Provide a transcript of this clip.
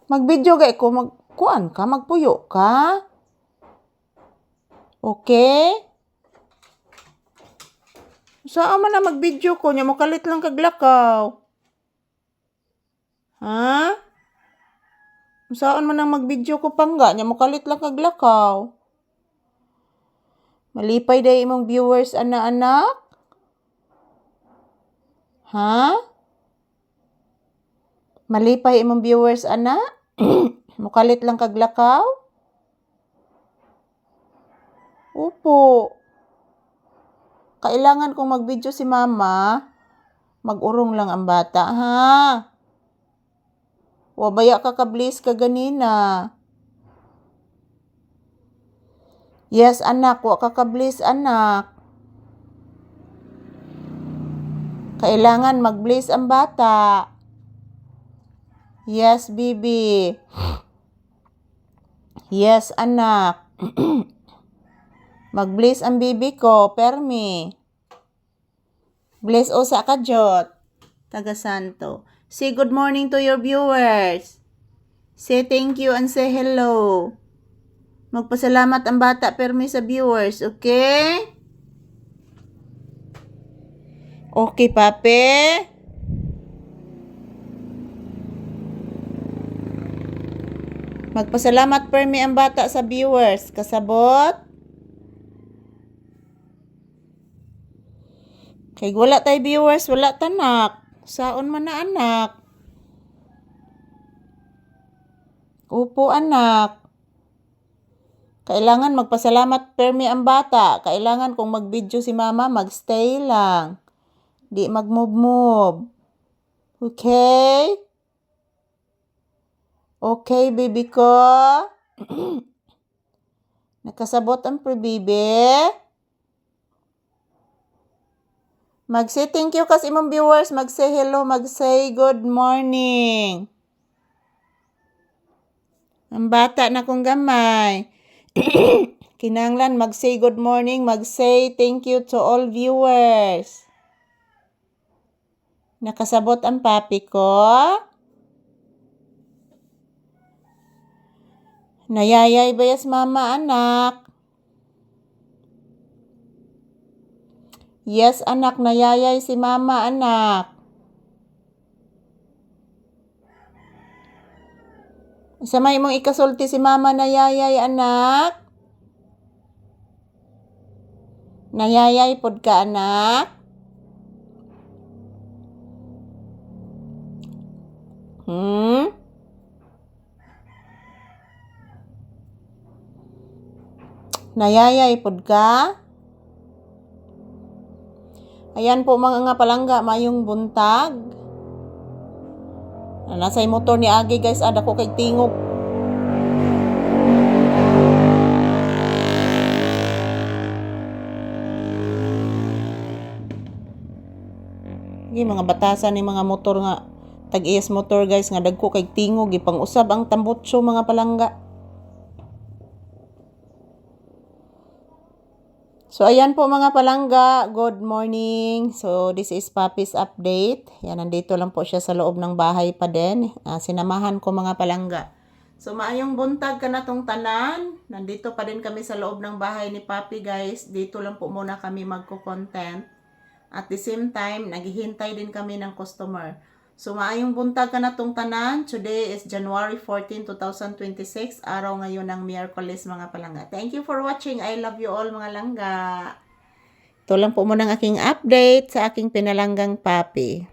Mag-video gay ko, magkuan ka, magpuyo ka. Okay? Saan man na mag-video ko, nya mo kalit lang kaglakaw. Ha? Saan man nang mag-video ko pangga, nya mo kalit lang kaglakaw. Malipay day imong viewers anak-anak? Ha? Malipay imong viewers anak? Mukalit lang kaglakaw? Opo. Kailangan kong mag-video si mama. Mag-urong lang ang bata, ha? Wabaya ka kablis ka ganina. Yes, anak. Wa ka kablis, anak. Kailangan mag-bliss ang bata. Yes, bibi. Yes, anak. Mag-bliss ang bibi ko, permi. Bless o sa kajot. Taga Santo. Say good morning to your viewers. Say thank you and say hello. Magpasalamat ang bata, permi sa viewers, okay? Okay, pape? Magpasalamat permi ang bata sa viewers. Kasabot? Kay wala tay viewers, wala tanak. Saon man na anak? Upo anak. Kailangan magpasalamat permi ang bata. Kailangan kung mag-video si mama, mag-stay lang. Di mag-move-move. Okay? Okay, baby ko? Nakasabot ang pre-baby? Mag-say thank you kas imong viewers. Mag-say hello. Mag-say good morning. Ang bata na kong gamay. Kinanglan mag-say good morning. Mag-say thank you to all viewers. Nakasabot ang papi ko? Nayayay bayas mama anak? Yes anak, nayayay si mama anak. Sa may mong ikasulti si mama nayayay anak? Nayayay pod ka anak? Nayayay pod ka? Ayan po mga palangga, mayong buntag. Nasa'y motor ni Agi guys, ada ko kay tingog. Mga batasan ni mga motor nga tag-iyas motor guys nga dagko kay tingog ipang usab ang tambutso mga palangga. So ayan po mga palangga, good morning. So this is Papi's update. Yan, nandito lang po siya sa loob ng bahay pa din. Sinamahan ko mga palangga. So maayong buntag ka na tong tanan. Nandito pa din kami sa loob ng bahay ni Papi guys. Dito lang po muna kami magko-content. At the same time, naghihintay din kami ng customer. So maayong buntag ka na tong tanan. Today is January 14, 2026. Araw ngayon ng Miyerkules mga palangga. Thank you for watching. I love you all mga langga. Ito lang po muna ang aking update sa aking pinalanggang papi.